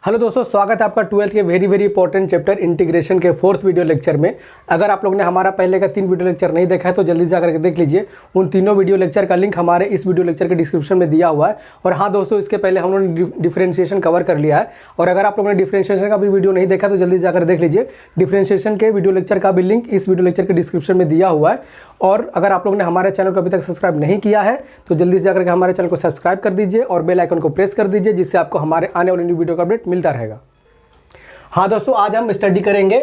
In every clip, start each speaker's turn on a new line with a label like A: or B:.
A: Hello दोस्तों, स्वागत है आपका 12th के वेरी इंपॉर्टेंट चैप्टर इंटीग्रेशन के 4th वीडियो लेक्चर में। अगर आप लोग ने हमारा पहले का 3 वीडियो लेक्चर नहीं देखा है तो जल्दी से आकर देख लीजिए। उन तीनों वीडियो लेक्चर का लिंक हमारे इस वीडियो लेक्चर के डिस्क्रिप्शन में दिया हुआ है। और हाँ दोस्तों, इसके पहले हम लोगों ने डिफरेंशिएशन कवर कर लिया है। और अगर आप लोगों ने डिफरेंशिएशन का भी वीडियो नहीं देखा तो जल्दी से आकर देख लीजिए। डिफरेंशिएशन के वीडियो लेक्चर का भी लिंक इस वीडियो लेक्चर के डिस्क्रिप्शन में दिया हुआ है। और अगर आप लोगों ने हमारे चैनल को अभी तक सब्सक्राइब नहीं किया है तो जल्दी से जाकर हमारे चैनल को सब्सक्राइब कर दीजिए और बेल आइकन को प्रेस कर दीजिए, जिससे आपको हमारे आने वाले न्यू वीडियो का अपडेट मिलता रहेगा। हाँ दोस्तों, आज हम स्टडी करेंगे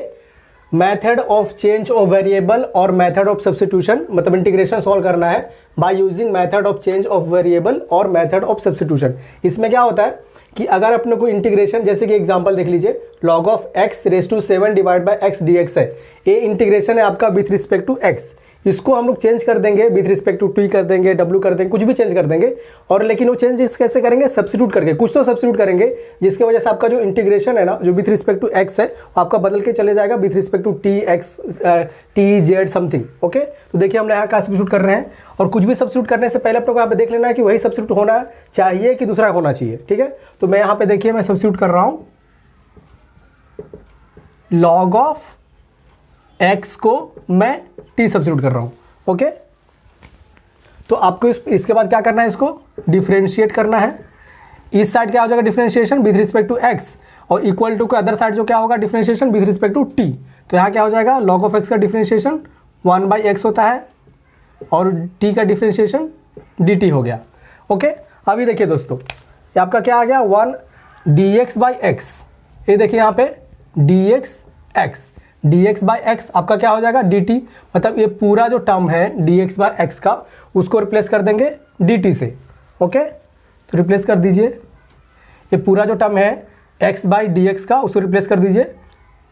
A: method of change of variable और मेथड ऑफ सब्स्टिट्यूशन। मतलब इंटीग्रेशन सॉल्व करना है by using method of change of variable और मेथड ऑफ सब्स्टिट्यूशन। इसमें क्या होता है कि अगर अपने को इंटीग्रेशन, जैसे कि एग्जांपल देख लीजिए, log of x raise to 7 divide by x dx है। ये इंटीग्रेशन है आपका विथ रिस्पेक्ट टू x। इसको हम लोग चेंज कर देंगे विथ रिस्पेक्ट टू t कर देंगे, w कर देंगे, कुछ भी चेंज कर देंगे। और लेकिन वो चेंज कैसे करेंगे? सब्स्टिट्यूट करके, कुछ तो सब्स्टिट्यूट करेंगे जिसकी वजह से आपका जो इंटीग्रेशन है ना, जो विथ रिस्पेक्ट टू x है, वो आपका बदल के चले जाएगा with respect to t, x, t, z something. Okay, तो देखिए हम यहाँ का सब्स्टिट्यूट कर रहे हैं। और कुछ भी सब्स्टिट्यूट करने से पहले आप लोग यहाँ पे देख लेना है कि वही सब्स्टिट्यूट होना चाहिए कि दूसरा होना चाहिए। ठीक है, तो मैं यहाँ पे देखिए मैं सब्स्टिट्यूट कर रहा हूँ log ऑफ x को मैं t सब्स्टिट्यूट कर रहा हूँ। ओके, तो आपको इसके बाद क्या करना है? इसको डिफरेंशिएट करना है। इस साइड क्या हो जाएगा? Differentiation with respect to x, और इक्वल टू के अदर साइड जो क्या होगा? Differentiation with respect to t। तो यहाँ क्या हो जाएगा? log ऑफ x का डिफरेंशिएशन 1/x होता है और t का डिफरेंशिएशन dt हो गया। ओके, अभी देखिए दोस्तों, ये आपका क्या आ गया? 1 dx/x। ये देखिए यहाँ पे dx/x आपका क्या हो जाएगा? dt। मतलब ये पूरा जो टर्म है dx/x का, उसको रिप्लेस कर देंगे dt से। ओके, तो रिप्लेस कर दीजिए। ये पूरा जो टर्म है x/dx का, उसको रिप्लेस कर दीजिए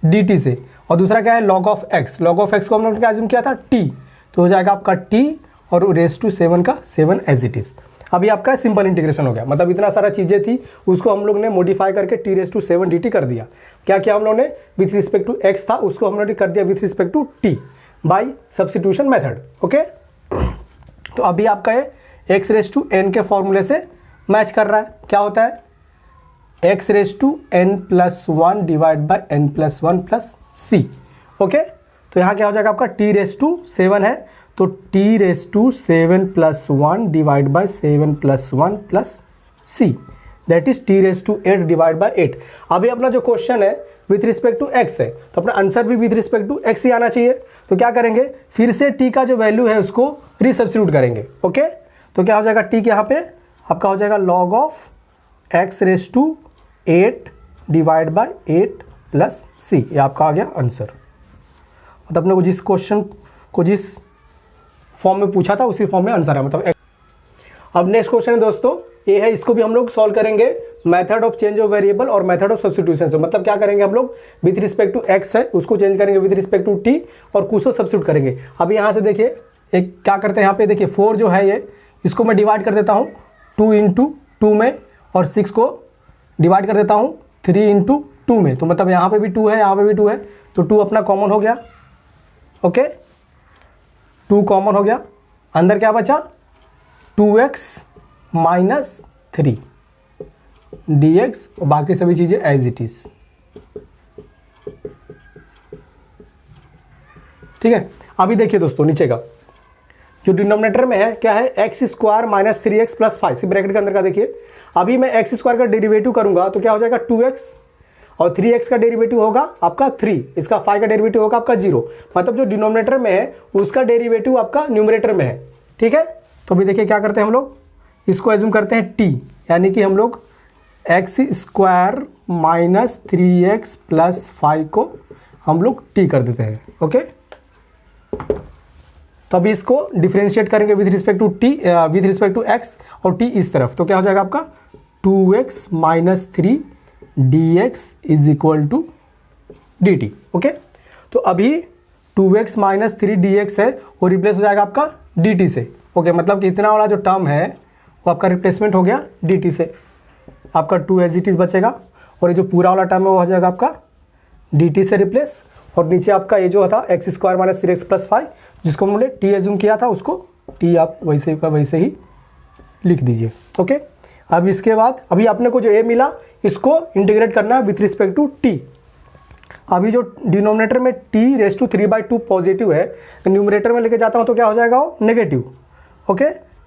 A: dt से। और दूसरा क्या है? log of x। log of x को हम लोगों ने क्या किया था? t। तो हो जाएगा आपका t और रेज टू 7 का 7 एज इट इज। अभी आपका सिंपल इंटीग्रेशन हो गया। मतलब इतना सारा चीज़ें थी, उसको हम लोग ने मॉडिफाई करके t रेज टू 7 dt कर दिया। क्या किया हम लोग ने? विथ रिस्पेक्ट टू x था, उसको हम लोग ने कर दिया with respect to t by substitution method. Okay, तो अभी आपका ये x रेज टू n के फॉर्मूले से मैच कर रहा है। क्या होता है? x raise to n+1 divide by n+1 plus c। Okay, तो यहाँ क्या हो जाएगा? आपका t रेज टू 7 है, तो t raise to 7+1 divide by 7+1 plus c, that is t raise to 8 divide by 8। अभी अपना जो क्वेश्चन है विथ रिस्पेक्ट टू x है, तो अपना आंसर भी विथ रिस्पेक्ट टू x ही आना चाहिए। तो क्या करेंगे? फिर से t का जो वैल्यू है उसको रीसब्स्टिट्यूट करेंगे। ओके, तो क्या हो जाएगा? t के यहाँ पे आपका हो जाएगा log of x raise to 8 divide by 8 plus c। ये आपका आ गया आंसर। मतलब अपने को जिस क्वेश्चन को जिस फॉर्म में पूछा था उसी फॉर्म में आंसर है। मतलब अब नेक्स्ट क्वेश्चन है दोस्तों, ये है, इसको भी हम लोग सॉल्व करेंगे method of change of variable और मेथड ऑफ सब्स्टिट्यूशन से। मतलब क्या करेंगे हम लोग? विथ रिस्पेक्ट टू x है, उसको चेंज करेंगे विथ रिस्पेक्ट टू t और कुछ तो सब्स्टिट्यूट करेंगे। अभी यहाँ से देखिए एक क्या करते हैं, यहाँ पे देखिए 4 जो है ये, इसको मैं डिवाइड कर देता हूँ 2 × 2 में, और 6 को डिवाइड कर देता हूँ 3 × 2 में। तो मतलब यहाँ पे भी 2 है, यहाँ पे भी 2 है, तो 2 अपना कॉमन हो गया। ओके, 2 कॉमन हो गया। अंदर क्या बचा? 2x - 3 dx, और बाकी सभी चीज़ें एज इट इज। ठीक है, अभी देखिए दोस्तों नीचे का जो डिनोमिनेटर में है क्या है? x² - 3x + 5। इसी ब्रैकेट के अंदर का देखिए, अभी मैं x² का डेरिवेटिव करूंगा तो क्या हो जाएगा? 2x, और 3x का डेरिवेटिव होगा आपका 3, इसका 5 का डेरिवेटिव होगा आपका 0। मतलब जो डिनोमिनेटर में है उसका डेरिवेटिव आपका न्यूमरेटर में है। ठीक है, तो अभी देखिए क्या करते हैं हम लोग, इसको एज्यूम करते हैं t, यानी कि हम लोग x² - 3x + 5 को हम लोग t कर देते हैं। ओके, तो अभी इसको डिफरेंशिएट करेंगे with respect to t, with respect to x, और t इस तरफ। तो क्या हो जाएगा आपका? 2x - 3 dx is equal to dt। Okay, तो अभी 2x - 3 dx है, वो रिप्लेस हो जाएगा आपका dt से। ओके, मतलब कि इतना वाला जो टर्म है वो आपका रिप्लेसमेंट हो गया dt से। आपका 2 एज इट इज बचेगा, और ये जो पूरा वाला टर्म है वो हो जाएगा आपका dt से रिप्लेस। और नीचे आपका ये जो था x² - 3x + 5, जिसको हमने t एज्यूम किया था, उसको t आप वैसे का वैसे ही लिख दीजिए। ओके, अब इसके बाद अभी अपने को जो a मिला इसको इंटीग्रेट करना है विथ रिस्पेक्ट टू t। अभी जो डिनोमिनेटर में t⁵3/2 पॉजिटिव है, न्यूमरेटर में लेके जाता हूँ तो क्या हो जाएगा वो नेगेटिव। ओके,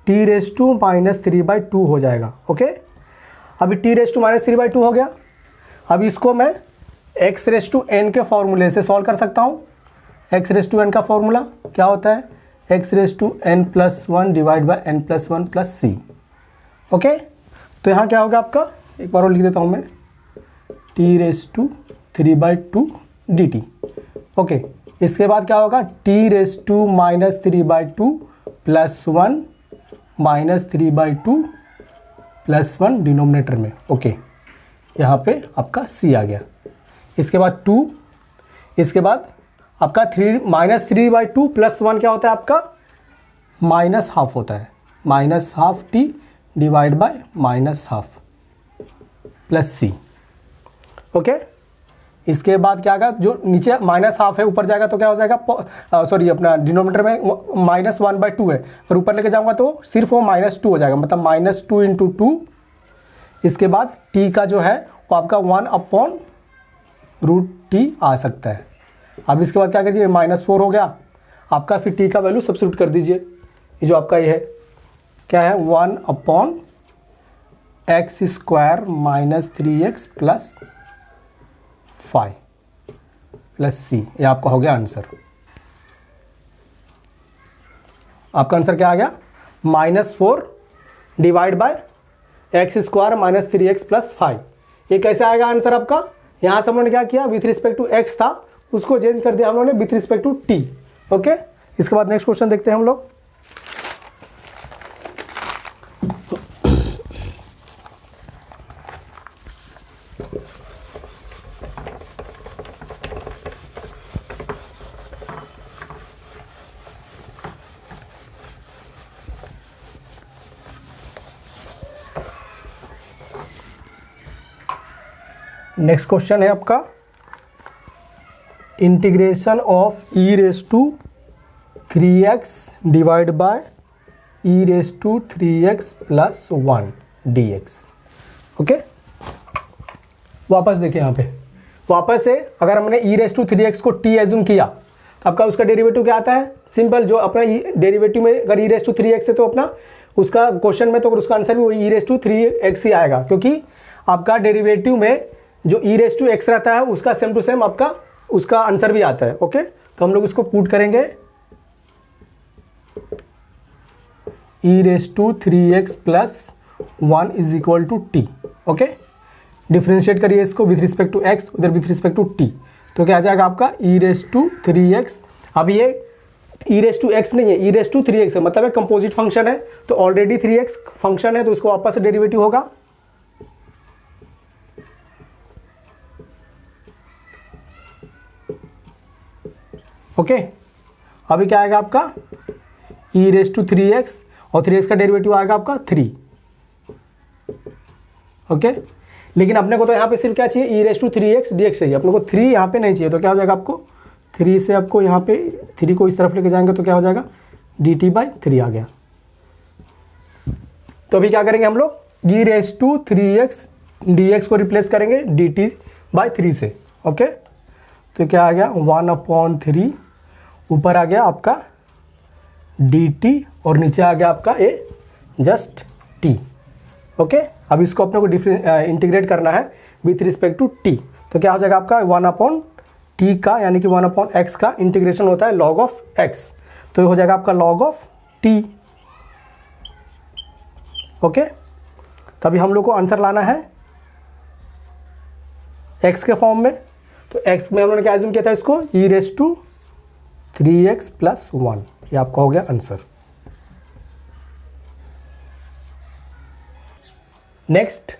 A: t⁻³ हो जाएगा। ओके, अभी t⁻³ हो गया। अब इसको मैं x⁻n के फॉर्मूले से सॉल्व कर सकता हूँ। x⁻n का फॉर्मूला क्या होता है, x⁻n+1 divide by n+1 plus c। Okay, तो यहाँ क्या होगा आपका, एक बार और लिख देता हूँ मैं, t⁻³ dt। ओके, इसके बाद क्या होगा, t⁻³ प्लस 1 -3/2 प्लस 1 डिनोमिनेटर में। ओके, यहाँ पे आपका c आ गया। इसके बाद 2, इसके बाद आपका -3/2 प्लस 1 क्या होता है आपका, -½ होता है, -½ t divide by -½ plus c। Okay, इसके बाद क्या आएगा, जो नीचे -½ है ऊपर जाएगा तो क्या हो जाएगा, सॉरी अपना डिनोमिनेटर में -1/2 है, और ऊपर लेके जाऊंगा तो सिर्फ वो -2 हो जाएगा, मतलब -2 × 2। इसके बाद t का जो है वो आपका 1/√t आ सकता है। अब इसके बाद क्या करिए, -4 हो गया आपका, फिर t का वैल्यू सब्स्टिट्यूट कर दीजिए। ये जो आपका ये है क्या है, 1/x² - 3x plus 5 plus c। ये आपका हो गया आंसर। आपका आंसर क्या आ गया, -4 divide by x² - 3x plus 5। ये कैसे आएगा आंसर आपका, यहाँ से हम लोगों ने क्या किया, विथ रिस्पेक्ट टू x था उसको चेंज कर दिया हम लोगों ने with respect to t। Okay, इसके बाद नेक्स्ट क्वेश्चन देखते हैं हम लोग। नेक्स्ट क्वेश्चन है आपका, integration of e⁻³ divide by e⁻³ plus 1 dx। Okay, वापस देखिए यहाँ पे, वापस से अगर हमने e⁻³ को t एज्यूम किया तो आपका उसका डेरिवेटिव क्या आता है, सिंपल, जो अपना डेरिवेटिव में अगर e⁻³ है तो अपना उसका क्वेश्चन में तो उसका आंसर भी वही e⁻³ ही आएगा, क्योंकि आपका डेरिवेटिव में जो e⁻x रहता है उसका सेम टू सेम आपका उसका आंसर भी आता है। ओके, तो हम लोग इसको पुट करेंगे, e⁻³ plus 1 is equal to t। Okay, differentiate करिए इसको विथ रिस्पेक्ट टू x, उधर विथ रिस्पेक्ट टू t, तो क्या आ जाएगा आपका e⁻3x। अब ये e⁻x नहीं है, e⁻3x है, मतलब एक कंपोजिट फंक्शन है, तो ऑलरेडी 3x फंक्शन है तो उसको वापस से डेरिवेटिव होगा। ओके, अभी क्या आएगा आपका e⁻3x और 3x का डेरिवेटिव आएगा आपका 3। ओके, लेकिन अपने को तो यहाँ पे सिर्फ क्या चाहिए, e⁻3x dx चाहिए, अपने को 3 यहाँ पे नहीं चाहिए, तो क्या हो जाएगा आपको 3 से आपको यहाँ पे 3 को इस तरफ लेके जाएंगे तो क्या हो जाएगा, dt/3 आ गया। तो अभी क्या करेंगे हम लोग, e⁻3x dx को रिप्लेस करेंगे dt/3 से। ओके, तो क्या आ गया 1/3, ऊपर आ गया आपका dt और नीचे आ गया आपका ए जस्ट t। ओके, अब इसको अपने को इंटीग्रेट करना है विथ रिस्पेक्ट टू t, तो क्या हो जाएगा आपका 1/t का यानी कि 1/x का इंटीग्रेशन होता है log ऑफ x, तो ये हो जाएगा आपका log ऑफ t। ओके, तभी हम लोग को आंसर लाना है x के फॉर्म में, तो x में हम लोगों ने क्या एज्यूम किया था, इसको e⁻3x प्लस 1, ये आपका हो गया answer. Next,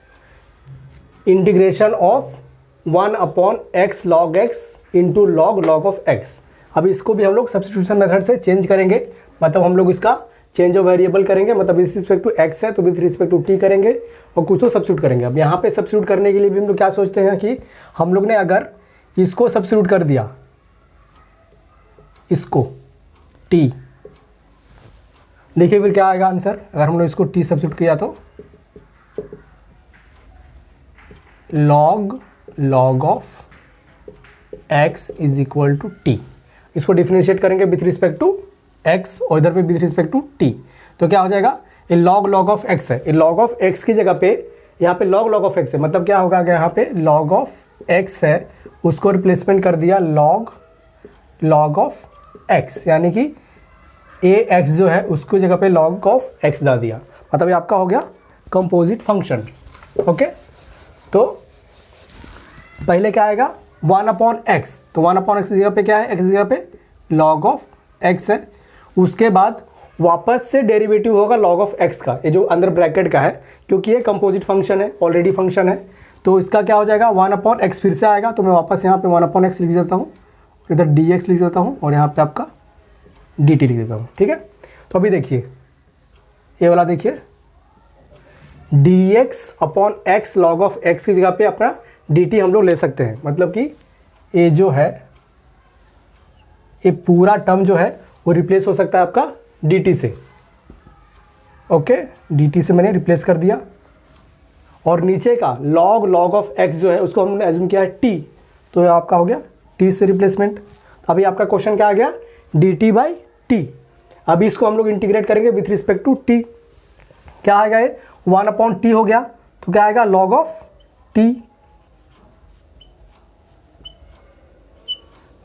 A: integration of 1/x log x into log of x। अब इसको भी हम लोग सब्स्टिट्यूशन मेथड से चेंज करेंगे, मतलब हम लोग इसका चेंज ऑफ वेरिएबल करेंगे, मतलब विथ रिस्पेक्ट टू x है तो विथ रिस्पेक्ट टू t करेंगे और कुछ तो सब्स्टिट्यूट करेंगे। अब यहाँ पे सब्स्टिट्यूट करने के लिए भी हम लोग क्या सोचते हैं कि हम लोग ने अगर इसको सब्स्टिट्यूट कर दिया, इसको t, देखिए फिर क्या आएगा आंसर, अगर हम लोग इसको t सब्स्टिट्यूट किया तो log of x is equal to t. इसको डिफरेंशिएट करेंगे विथ रिस्पेक्ट टू x और इधर पे विथ रिस्पेक्ट टू t, तो क्या हो जाएगा, ये log ऑफ x है, ये log ऑफ x की जगह पे यहाँ पे log ऑफ x है, मतलब क्या होगा, यहाँ पे log ऑफ x है, उसको रिप्लेसमेंट कर दिया log ऑफ x, यानी कि ax जो है उसको जगह पे log ऑफ x डाल दिया, मतलब ये आपका हो गया कंपोजिट फंक्शन। ओके, तो पहले क्या आएगा 1/x, तो 1/x की जगह पे क्या है, x की जगह पे log ऑफ x है, उसके बाद वापस से डेरिवेटिव होगा log ऑफ x का, ये जो अंदर ब्रैकेट का है, क्योंकि ये कंपोजिट फंक्शन है, ऑलरेडी फंक्शन है, तो इसका क्या हो जाएगा 1/x फिर से आएगा, तो मैं वापस यहाँ पे 1/x लिख देता हूँ, इधर dx लिख देता हूँ और यहाँ पे आपका dt लिख देता हूँ। ठीक है, तो अभी देखिए ये वाला देखिए dx/x log ऑफ x की जगह पे अपना dt हम लोग ले सकते हैं, मतलब कि ये जो है ये पूरा टर्म जो है वो रिप्लेस हो सकता है आपका dt से। ओके, dt से मैंने रिप्लेस कर दिया, और नीचे का log ऑफ x जो है उसको हमने एज्यूम किया है t, तो ये आपका हो गया t से रिप्लेसमेंट। तो अभी आपका क्वेश्चन क्या आ गया, dt/t। अभी इसको हम लोग इंटीग्रेट करेंगे विथ रिस्पेक्ट टू t, क्या आएगा ये 1/t हो गया, तो क्या आएगा log ऑफ t।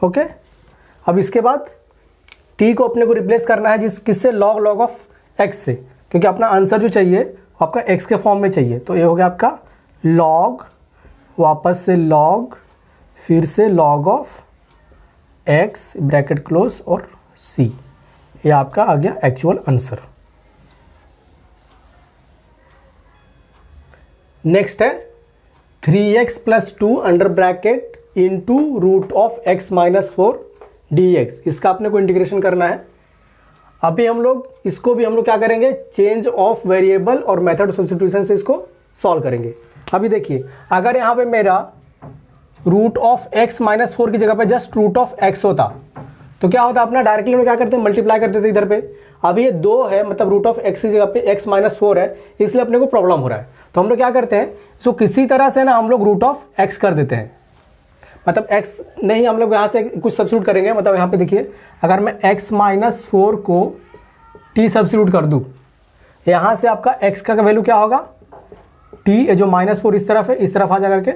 A: ओके, अब इसके बाद t को अपने को रिप्लेस करना है किससे, log ऑफ x से, क्योंकि अपना आंसर जो चाहिए वो आपका x के फॉर्म में चाहिए, तो ये हो गया आपका log, वापस से log, फिर से log of x bracket close और c, ये आपका आ गया एक्चुअल आंसर। नेक्स्ट है 3x + 2 under bracket into root of x - 4 dx, इसका अपने को इंटीग्रेशन करना है। अभी हम लोग इसको भी हम लोग क्या करेंगे, चेंज ऑफ वेरिएबल और मेथड सब्स्टिट्यूशन से इसको सॉल्व करेंगे। अभी देखिए अगर यहाँ पे मेरा रूट ऑफ x - 4 की जगह पे जस्ट रूट ऑफ x होता, तो क्या होता, अपना डायरेक्टली हम क्या करते हैं, मल्टीप्लाई कर देते इधर पे। अभी ये 2 है, मतलब रूट ऑफ x की जगह पे x - 4 है, इसलिए अपने को प्रॉब्लम हो रहा है, तो हम लोग क्या करते हैं, इसको किसी तरह से ना हम लोग रूट ऑफ x कर देते हैं, मतलब x नहीं, हम लोग यहाँ से कुछ सब्स्टिट्यूट करेंगे। मतलब यहाँ पे देखिए अगर मैं x - 4 को t सब्स्टिट्यूट कर दूँ, यहाँ से आपका x का वैल्यू क्या होगा, t जो -4 इस तरफ है, इस तरफ आ जा करके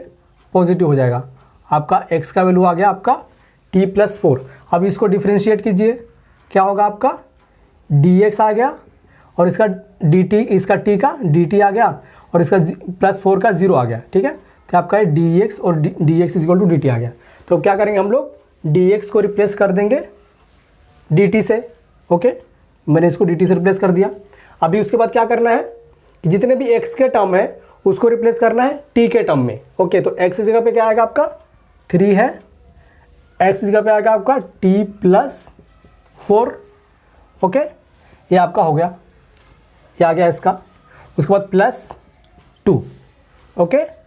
A: पॉजिटिव हो जाएगा, आपका x का वैल्यू आ गया आपका t + 4। अब इसको डिफ्रेंशिएट कीजिए, क्या होगा आपका dx आ गया, और इसका dt, इसका t का dt आ गया, और इसका +4 का 0 आ गया। ठीक है, तो आपका ये dx और dx = dt आ गया। तो क्या करेंगे हम लोग, dx को रिप्लेस कर देंगे dt से। ओके, मैंने इसको dt से रिप्लेस कर दिया। अभी उसके बाद क्या करना है कि जितने भी x के टर्म है उसको रिप्लेस करना है t के टर्म में। ओके, तो x की जगह पे क्या आएगा आपका 3 है, x की जगह पे आएगा आपका t + 4। ओके, ये आपका हो गया, ये आ गया इसका, उसके बाद +2। ओके,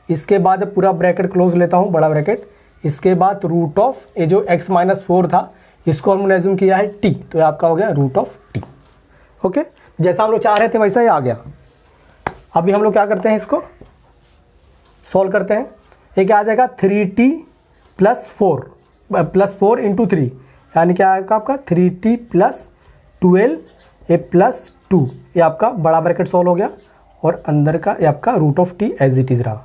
A: इसके बाद पूरा ब्रैकेट क्लोज लेता हूँ, बड़ा ब्रैकेट, इसके बाद रूट ऑफ ये जो x - 4 था इसको हमने एज्यूम किया है t, तो ये आपका हो गया रूट ऑफ t। ओके, जैसा हम लोग चाह रहे थे वैसा ही आ गया। अभी हम लोग क्या करते हैं, इसको सॉल्व करते हैं। ये क्या आ जाएगा 3t + 4 × 3, यानी क्या आएगा आपका 3t + 12 ये +2, ये आपका बड़ा ब्रैकेट सॉल्व हो गया, और अंदर का ये आपका root of t as it is रहा।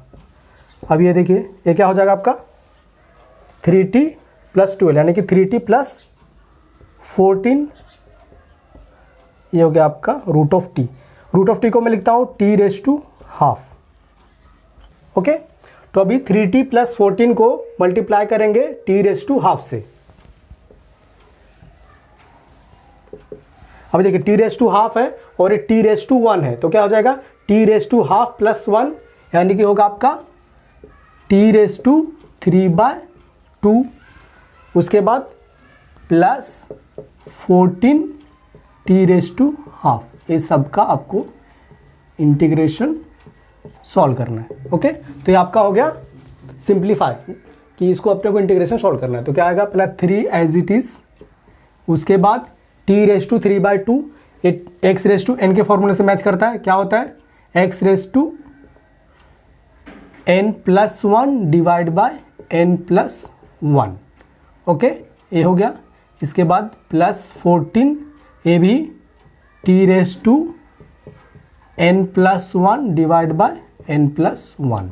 A: अब ये देखिए ये क्या हो जाएगा आपका 3t + 12, यानी कि 3t + 14, ये हो गया आपका root of t। Root of t को मैं लिखता हूँ t⁻²। ओके, तो अभी 3t + 14 को मल्टीप्लाई करेंगे t⁻² से। अभी देखिए t⁻² है और ये t⁻1 है, तो क्या हो जाएगा t⁻² + 1, यानी कि होगा आपका t⁻3/2, उसके बाद +14 t⁻²। ये सब का आपको इंटीग्रेशन सॉल्व करना है। ओके, तो ये आपका हो गया सिंप्लीफाई, कि इसको अपने को इंटीग्रेशन सॉल्व करना है, तो क्या आएगा +3 एज इट इज़, उसके बाद t⁻3/2, ये x⁻n के फॉर्मूले से मैच करता है, क्या होता है x⁻n n+1 divide by n+1। Okay, ये हो गया। इसके बाद +14 ये भी t⁻n+1 divide by n+1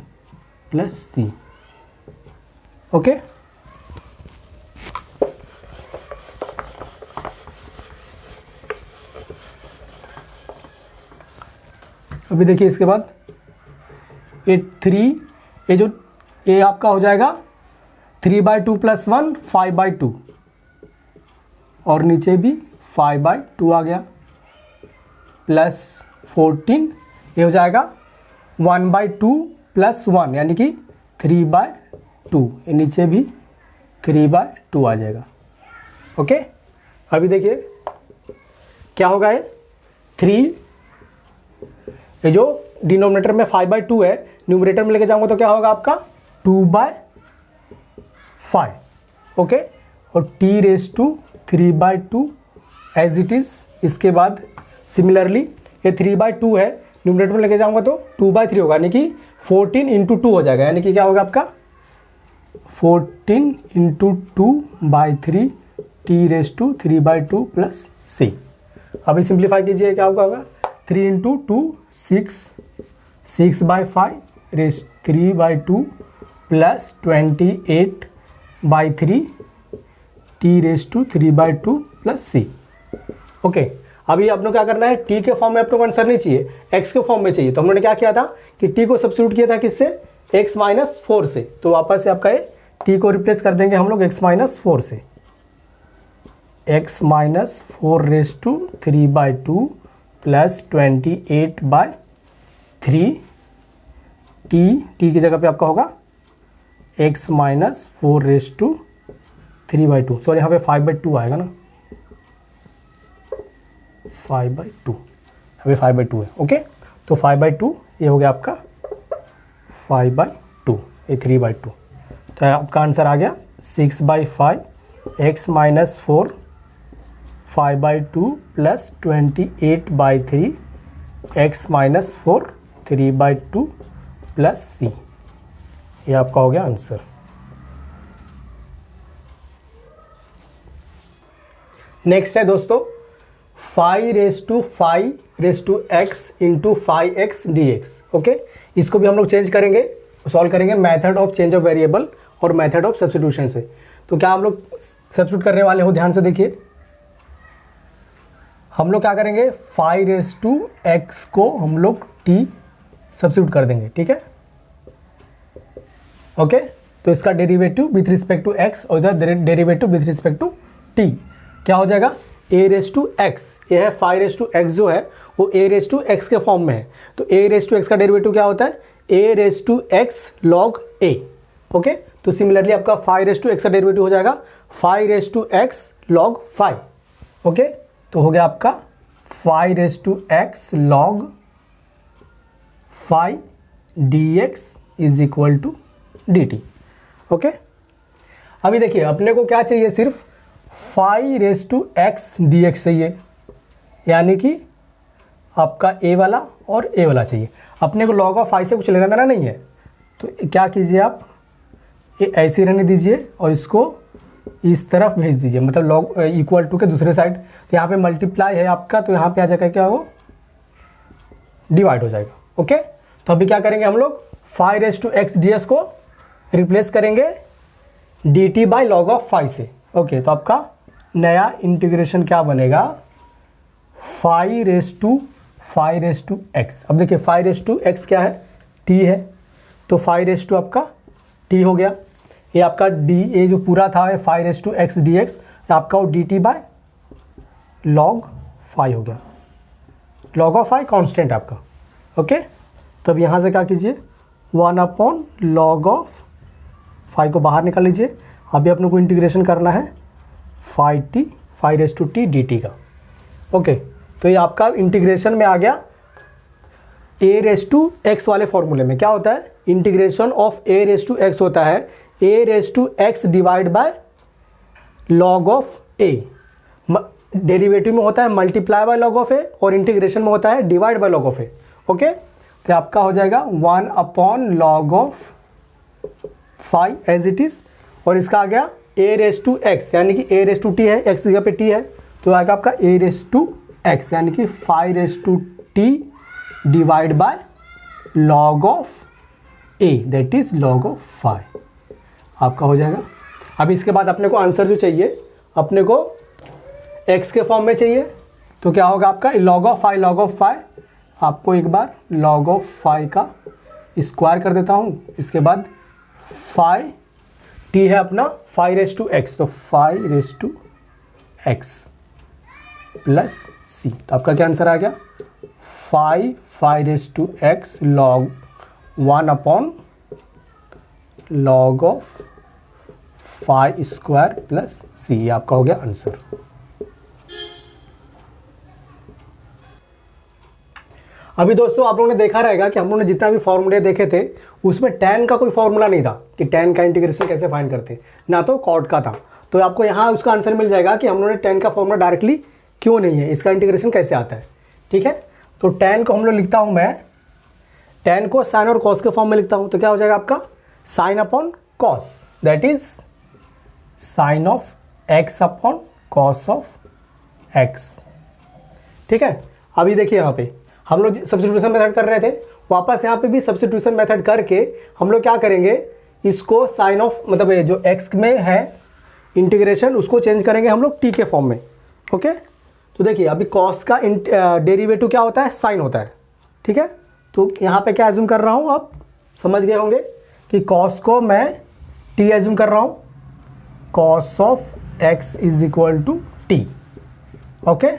A: plus c। Okay, अभी देखिए इसके बाद ये 3, ये आपका हो जाएगा 3/2 + 1 5/2 और नीचे भी 5/2 आ गया, प्लस 14 ये हो जाएगा 1/2 + 1 यानी कि 3/2, ये नीचे भी 3/2 आ जाएगा। ओके, अभी देखिए क्या होगा, ये 3, ये जो डिनोमिनेटर में 5/2 है, न्यूमरेटर में लेके जाऊंगा तो क्या होगा आपका 2/5। ओके, और t⁻3/2 एज इट इज़। इसके बाद सिमिलरली ये 3/2 है, न्यूमरेटर में लेके जाऊंगा तो 2/3 होगा, यानी कि 14 × 2 हो जाएगा, यानी कि क्या होगा आपका 14 × 2/3 t⁻3/2 प्लस c। अभी सिंप्लीफाई कीजिए, क्या होगा 3 × 2 6, 6/5 3/2 plus 28/3 t⁻3/2 plus c। Okay, अभी आपने क्या करना है, t के फॉर्म में अपने को आंसर नहीं चाहिए, x के फॉर्म में चाहिए। तो हमने क्या किया था कि t को सब्स्टिट्यूट किया था किससे, x-4 से। तो वापस से आपका ये t को रिप्लेस कर देंगे हम लोग x-4 से, x-4⁻3/2 प्लस 28/3 t की जगह पे आपका होगा x-4⁻3/2, सॉरी यहाँ पे 5/2 आएगा ना, 5/2, अभी 5/2 है। ओके, तो 5/2 ये हो गया आपका 5/2, ये 3/2। तो आपका आंसर आ गया 6/5 x-4 5/2 plus 28/3 x-4 3/2 plus c। ये आपका हो गया आंसर। नेक्स्ट है दोस्तों 5⁵x into 5x dx। Okay, इसको भी हम लोग चेंज करेंगे, सॉल्व करेंगे method of change of variable और मेथड ऑफ सब्स्टिट्यूशन से। तो क्या हम लोग सब्स्टिट्यूट करने वाले हो, ध्यान से देखिए। हम लोग क्या करेंगे, 5⁵x को हम लोग t सब्स्टिट्यूट कर देंगे, ठीक है। ओके, तो इसका derivative with respect to x और इधर derivative with respect to t क्या हो जाएगा, a⁵x। ये है 5⁵x जो है वो a⁵x के फॉर्म में है। तो a⁵x का डेरिवेटिव क्या होता है, a⁵x log a। ओके, तो सिमिलरली आपका 5⁵x का डेरिवेटिव हो जाएगा 5⁵x log 5। ओके, तो हो गया आपका 5⁵x log 5 dx is equal to dt। Okay, अभी देखिए अपने को क्या चाहिए, सिर्फ 5⁵x dx चाहिए, यानी कि आपका a वाला और a वाला चाहिए। अपने को log ऑफ 5 से कुछ लेना देना नहीं है। तो क्या कीजिए, आप ये ऐसे रहने दीजिए और इसको इस तरफ भेज दीजिए, मतलब log इक्वल टू के दूसरे साइड। तो यहाँ पे मल्टीप्लाई है आपका, तो यहाँ पे आ जाएगा क्या, वो डिवाइड हो जाएगा। ओके, तो अभी क्या करेंगे हम लोग, 5⁵x ds को रिप्लेस करेंगे dt बाई log ऑफ 5 से। ओके, तो आपका नया इंटीग्रेशन क्या बनेगा, 5⁵x। अब देखिए 5⁵x क्या है, t है, तो 5 आपका t हो गया। ये आपका d, ये जो पूरा था 5⁵x dx, आपका वो dt बाय log 5 हो गया। log ऑफ 5 कांस्टेंट आपका। ओके, तब यहाँ से क्या कीजिए, 1/log ऑफ 5 को बाहर निकाल लीजिए। अभी अपने को इंटीग्रेशन करना है 5t dt का। ओके, तो ये आपका इंटीग्रेशन में आ गया a⁵x वाले फॉर्मूले में। क्या होता है, इंटीग्रेशन ऑफ a⁵x होता है a⁵x divide by log of a। Derivative में होता है multiply by log of a और इंटीग्रेशन में होता है divide by log of a। Okay, तो आपका हो जाएगा 1 upon log of 5 as it is, और इसका आ गया a रेस टू एक्स, यानी कि a रेस टू टी है, x जगह पे t है, तो आएगा आपका a रेस टू एक्स, यानी कि 5 raise to t divide by log of a, that is log of 5 आपका हो जाएगा। अब इसके बाद अपने को आंसर जो चाहिए अपने को x के फॉर्म में चाहिए, तो क्या होगा आपका लॉग ऑफ 5, लॉग ऑफ 5, आपको एक बार लॉग ऑफ 5 का स्क्वायर कर देता हूँ, इसके बाद 5 t है अपना 5 रेस टू एक्स, तो 5 raise to x plus c, तो आपका क्या आंसर आ गया 5 raise to x log 1 upon log of 5 square plus c, आपका हो गया आंसर। अभी दोस्तों आप लोगों ने देखा रहेगा कि हम लोगों ने जितना भी फॉर्मूले देखे थे उसमें tan का कोई फॉर्मूला नहीं था कि tan का इंटीग्रेशन कैसे फाइंड करते, ना तो cot का था। तो आपको यहाँ उसका आंसर मिल जाएगा कि हम लोगों ने tan का फॉर्मूला डायरेक्टली क्यों नहीं है, इसका इंटीग्रेशन कैसे आता है। ठीक है, तो tan को हम लोग लिखता हूँ मैं, tan को साइन और कॉस के फॉर्म में लिखता हूँ, तो क्या हो जाएगा आपका sine upon cos, that is sine of x upon cos of x। ठीक है, अभी देखिए यहाँ पे हम लोग सब्स्टिट्यूशन मेथड कर रहे थे, वापस यहाँ पे भी सब्स्टिट्यूशन मेथड करके हम लोग क्या करेंगे, इसको साइन ऑफ मतलब जो x में है इंटीग्रेशन उसको चेंज करेंगे हम लोग t के फॉर्म में। ओके, तो देखिए अभी cos का डेरिवेटिव क्या होता है, साइन होता है। ठीक है, तो यहाँ पे क्या एज्यूम कर रहा हूँ, आप समझ गए होंगे कि cos को मैं t एज्यूम कर रहा हूँ, cos of x is equal to t। Okay,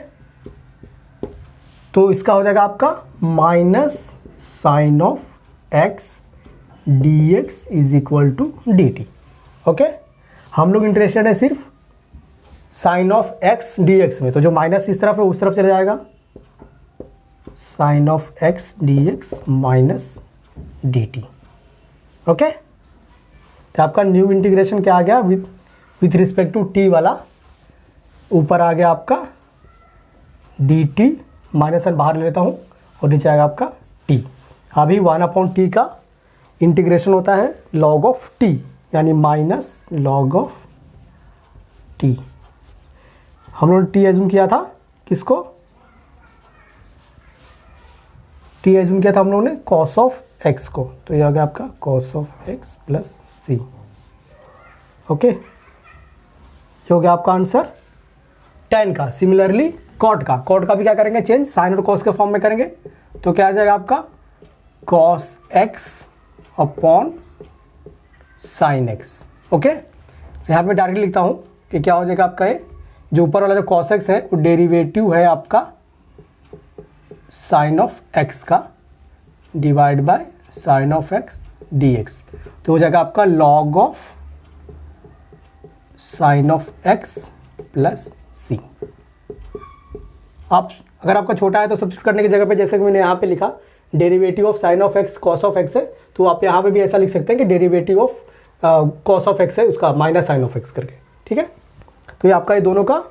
A: तो इसका हो जाएगा आपका minus sine of x dx is equal to dt। Okay, हम लोग इंटरेस्टेड है सिर्फ साइन ऑफ x dx में, तो जो माइनस इस तरफ है उस तरफ चले जाएगा, sine of x dx minus dt। Okay, तो आपका न्यू इंटीग्रेशन क्या आ गया विथ रिस्पेक्ट टू t वाला, ऊपर आ गया आपका dt, माइनस वन बाहर ले लेता हूँ और नीचे आएगा आपका t। अभी 1 अपॉन टी का इंटीग्रेशन होता है लॉग ऑफ t, यानी माइनस लॉग ऑफ t। हम लोगों ने t एज्यूम किया था, किसको t एज्यूम किया था हम लोगों ने cos ऑफ x को, तो ये आ गया आपका cos of x plus c। Okay, ये हो गया आपका आंसर tan का। सिमिलरली कॉट का भी क्या करेंगे, चेंज साइन और कॉस के फॉर्म में करेंगे, तो क्या आ जाएगा आपका cos x upon sine x। Okay, यहाँ पे डायरेक्टली लिखता हूँ कि क्या हो जाएगा आपका, ये जो ऊपर वाला जो cos x है वो डेरिवेटिव है आपका साइन ऑफ x का divide by sine of x dx, तो हो जाएगा आपका log of sine of x plus c। आप अगर आपका छोटा है तो सब्स्टिट्यूट करने की जगह पे जैसे कि मैंने यहाँ पे लिखा derivative of sine of x cos of x है, तो आप यहाँ पे भी ऐसा लिख सकते हैं कि derivative of cos of x है उसका माइनस साइन ऑफ x करके। ठीक है, तो ये आपका ये दोनों का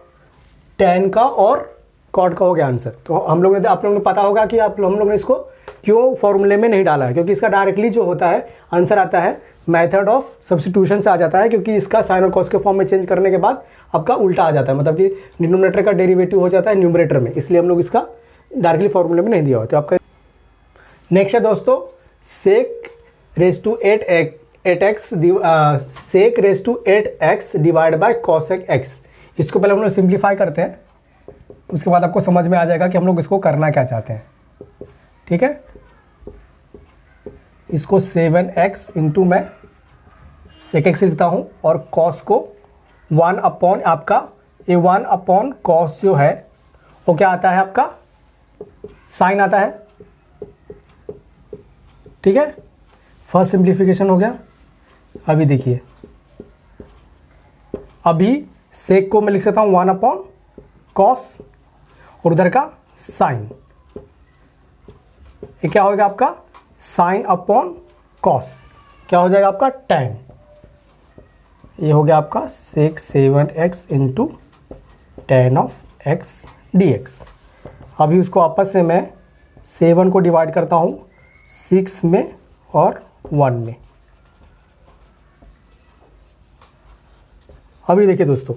A: tan का और कॉट का हो गया आंसर। तो हम लोग ने आप लोगों ने पता होगा कि हम लोग ने इसको क्यों फॉर्मूले में नहीं डाला है, क्योंकि इसका डायरेक्टली जो होता है आंसर आता है मेथड ऑफ सब्स्टिट्यूशन से आ जाता है, क्योंकि इसका साइन और कॉस के फॉर्म में चेंज करने के बाद आपका उल्टा आ जाता है, मतलब कि डिनोमिनेटर का डेरिवेटिव हो जाता है न्यूमरेटर में, इसलिए हम लोग इसका डायरेक्टली फॉर्मूले में नहीं दिया हुआ। तो आपका नेक्स्ट है दोस्तों sec raise to 8x divide by cosec x। इसको पहले हम लोग सिंप्लीफाई करते हैं, उसके बाद आपको समझ में आ जाएगा कि हम लोग इसको करना क्या चाहते हैं। ठीक है, इसको 7x इंटू मैं सेक एक्स लिखता हूँ और कॉस को 1 अपॉन आपका ये 1 अपॉन कॉस जो है वो क्या आता है आपका साइन आता है। ठीक है, फर्स्ट सिंप्लीफिकेशन हो गया। अभी देखिए, अभी सेक को मैं लिख सकता हूँ 1 अपॉन कॉस और उधर का साइन, ये क्या होगा आपका साइन अपॉन कॉस, क्या हो जाएगा आपका tan। ये हो गया आपका sec 7x into tan of x dx। अभी उसको आपस में मैं 7 को डिवाइड करता हूँ 6 में और 1 में। अभी देखिए दोस्तों,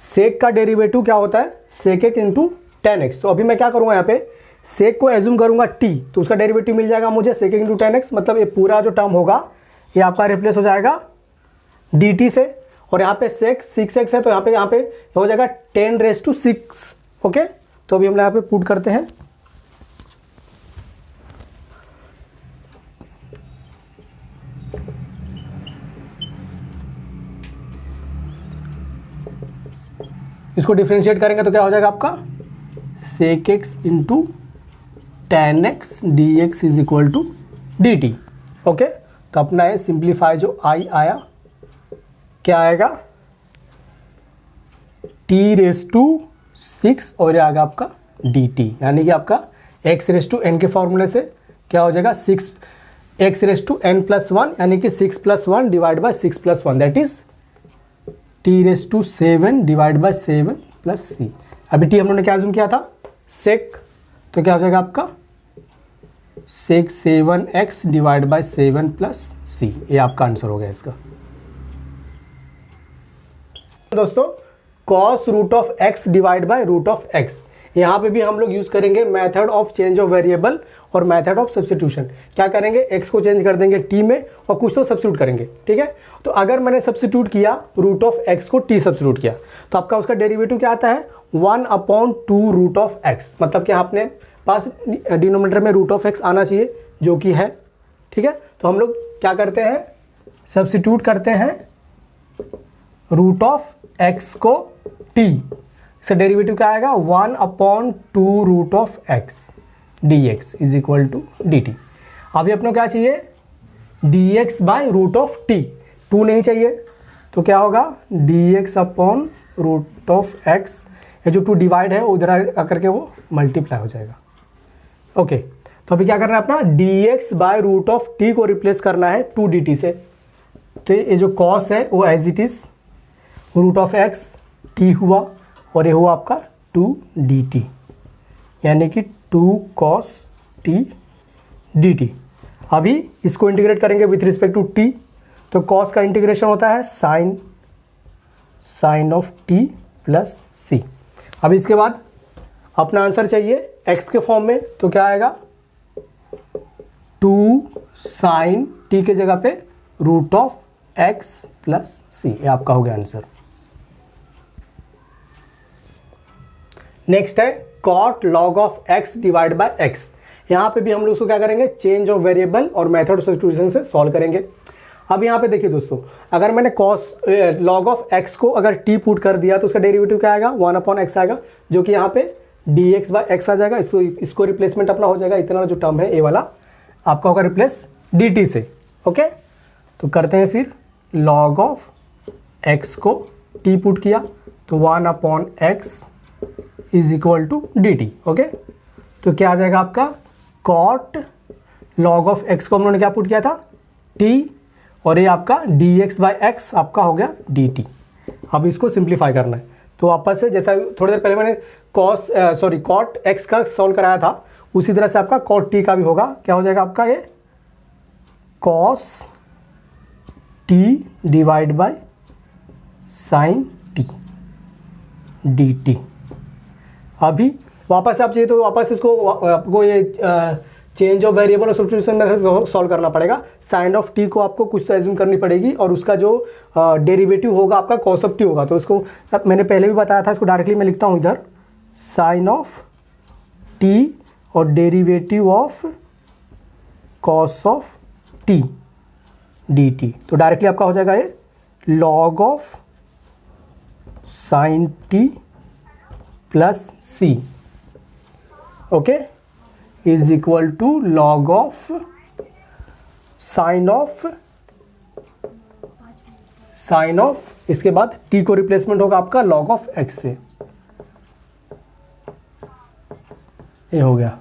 A: सेक का डेरिवेटिव क्या होता है, sec x into tan x. तो अभी मैं क्या करूँगा, यहाँ पे सेक को एज्यूम करूँगा टी, तो उसका डेरिवेटिव मिल जाएगा मुझे sec x into tan x. मतलब ये पूरा जो टर्म होगा ये आपका रिप्लेस हो जाएगा डी टी से। और यहाँ पे सेक 6x है, तो यहाँ पे हो जाएगा 10⁻6। ओके, तो अभी हम यहाँ पे पुट करते हैं। इसको डिफरेंशिएट करेंगे तो क्या हो जाएगा आपका, sec x into tan x d x is equal to d t. Okay, तो अपना ये सिंप्लीफाई जो आई आया, क्या आएगा, t⁻6 और ये आएगा आपका dt, यानी कि आपका x⁻n के फॉर्मूले से क्या हो जाएगा, 6x⁻n+1, यानी कि 6 + 1 divide by 6 + 1, that is t⁻7 divide by 7 plus c। अभी t हम लोगों ने क्या अज्यूम किया था, सेक, तो क्या हो जाएगा आपका sec 7x divide by 7 plus c। ये आपका आंसर हो गया इसका। दोस्तों cos root of x divide by root of x, यहाँ पे भी हम लोग यूज करेंगे method of change of variable और मेथड ऑफ सब्स्टिट्यूशन। क्या करेंगे, x को चेंज कर देंगे t में और कुछ तो सब्स्टिट्यूट करेंगे। ठीक है, तो अगर मैंने सब्स्टिट्यूट किया रूट ऑफ x को t सब्स्टिट्यूट किया, तो आपका उसका डेरिवेटिव क्या आता है, 1/2 रूट ऑफ x। मतलब कि आपने पास डिनोमिनेटर में रूट ऑफ x आना चाहिए, जो कि है। ठीक है, तो हम लोग क्या करते हैं, सब्स्टिट्यूट करते हैं रूट ऑफ x को t, इसका डेरिवेटिव क्या आएगा, 1/2 root of x dx is equal to dt। अभी अपने को क्या चाहिए, dx by root of t, 2 नहीं चाहिए, तो क्या होगा dx upon root of x, ये जो 2 डिवाइड है उधर आकर के वो मल्टीप्लाई हो जाएगा। ओके, तो अभी क्या करना है, अपना dx by root of t को रिप्लेस करना है 2 dt से। तो ये जो cos है वो as it is root of x t हुआ, और ये हुआ आपका 2 dt, यानी कि 2 cos t dt। अभी इसको इंटीग्रेट करेंगे विथ रिस्पेक्ट टू t, तो cos का इंटीग्रेशन होता है sine of t plus c। अभी इसके बाद अपना आंसर चाहिए x के फॉर्म में, तो क्या आएगा, 2 sin t के जगह पे root of x plus c। ये आपका हो गया आंसर। नेक्स्ट है cot log of x divide by x। यहाँ पे भी हम लोग उसको क्या करेंगे, चेंज ऑफ वेरिएबल और मेथड ऑफ सब्स्टिट्यूशन से सॉल्व करेंगे। अब यहाँ पे देखिए दोस्तों, अगर मैंने कॉस लॉग ऑफ x को अगर t पुट कर दिया तो उसका डेरिवेटिव क्या आएगा, 1/x आएगा, जो कि यहाँ पे dx बाय x आ जाएगा। इसको रिप्लेसमेंट अपना हो जाएगा, इतना जो टर्म है ये वाला आपका होगा रिप्लेस dt से। ओके, तो करते हैं फिर, लॉग ऑफ x को t पुट किया तो 1/x is equal to d t. Okay, तो क्या आ जाएगा आपका, कॉट लॉग ऑफ x को हम लोगों ने क्या पुट किया था, t, और ये आपका dx बाय x आपका हो गया dt। अब इसको सिंप्लीफाई करना है, तो वापस से जैसा थोड़ी देर पहले मैंने कॉट x का सॉल्व कराया था, उसी तरह से आपका कॉट t का भी होगा। क्या हो जाएगा आपका, ये cos t divide by sine t dt। अभी वापस आप चाहिए तो वापस इसको आपको ये चेंज ऑफ वेरिएबल और सब्स्टिट्यूशन मेथड सॉल्व करना पड़ेगा। साइन ऑफ टी को आपको कुछ तो एज्यूम करनी पड़ेगी, और उसका जो डेरिवेटिव होगा आपका कॉस ऑफ टी होगा। तो इसको मैंने पहले भी बताया था, इसको डायरेक्टली मैं लिखता हूँ इधर, साइन ऑफ टी और derivative of cos of t d t. तो डायरेक्टली आपका हो जाएगा ये log of sine t plus c, okay, is equal to log of sine of इसके बाद t को रिप्लेसमेंट होगा आपका लॉग ऑफ x से। ये हो गया,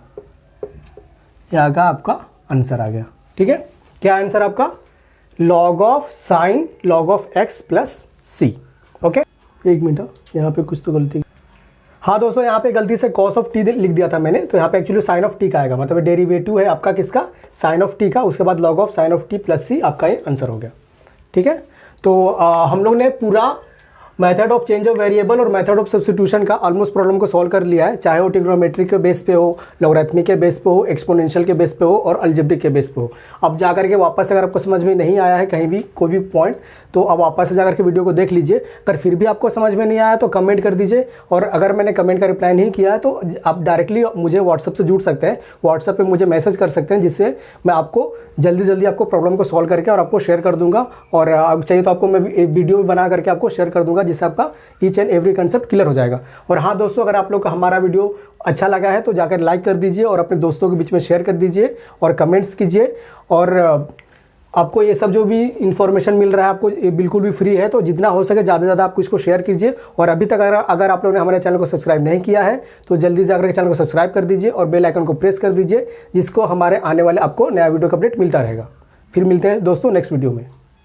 A: ये आ गया आपका आंसर आ गया। ठीक है, क्या आंसर आपका, log of sine log of x plus c. Okay, एक मिनट, यहाँ पे कुछ तो गलती। हाँ दोस्तों, यहाँ पे गलती से कॉस ऑफ टी लिख दिया था मैंने, तो यहाँ पे एक्चुअली साइन ऑफ टी का आएगा, मतलब डेरिवेटिव है आपका किसका, साइन ऑफ टी का, उसके बाद log of sine of T plus C, आपका ये आंसर हो गया। ठीक है, तो हम लोग ने पूरा method of change of variable और मेथड ऑफ सब्स्टिट्यूशन का ऑलमोस्ट प्रॉब्लम को सॉल्व कर लिया है, चाहे वो ट्रिग्नोमेट्रिक के बेस पे हो, लॉगरिथमिक के बेस पे हो, एक्सपोनेंशियल के बेस पे हो और अलजेब्रिक के बेस पे हो। अब जाकर के वापस अगर आपको समझ में नहीं आया है कहीं भी कोई भी पॉइंट, तो अब वापस से जाकर के वीडियो को देख लीजिए। अगर फिर भी आपको समझ में नहीं आया तो कमेंट कर दीजिए, और अगर मैंने कमेंट का रिप्लाई नहीं किया है तो आप डायरेक्टली मुझे व्हाट्सअप से जुड़ सकते हैं, व्हाट्सअप पर मुझे मैसेज कर सकते हैं, जिससे मैं आपको जल्दी आपको प्रॉब्लम को सॉल्व करके और आपको शेयर कर दूंगा, और चाहिए तो आपको मैं वीडियो भी बना करके आपको शेयर कर दूंगा, जिससे आपका each and every concept clear हो जाएगा। और हाँ दोस्तों, अगर आप लोग को हमारा वीडियो अच्छा लगा है तो जाकर लाइक कर दीजिए और अपने दोस्तों के बीच में शेयर कर दीजिए और कमेंट्स कीजिए। और आपको ये सब जो भी इन्फॉर्मेशन मिल रहा है आपको ये बिल्कुल भी फ्री है, तो जितना हो सके ज़्यादा से ज़्यादा आप इसको शेयर कीजिए। और अभी तक अगर आप लोगों ने हमारे चैनल को सब्सक्राइब नहीं किया है तो जल्दी जाकर के चैनल को सब्सक्राइब कर दीजिए और बेल आइकन को प्रेस कर दीजिए, जिसको हमारे आने वाले आपको नया वीडियो का अपडेट मिलता रहेगा। फिर मिलते हैं दोस्तों नेक्स्ट वीडियो में।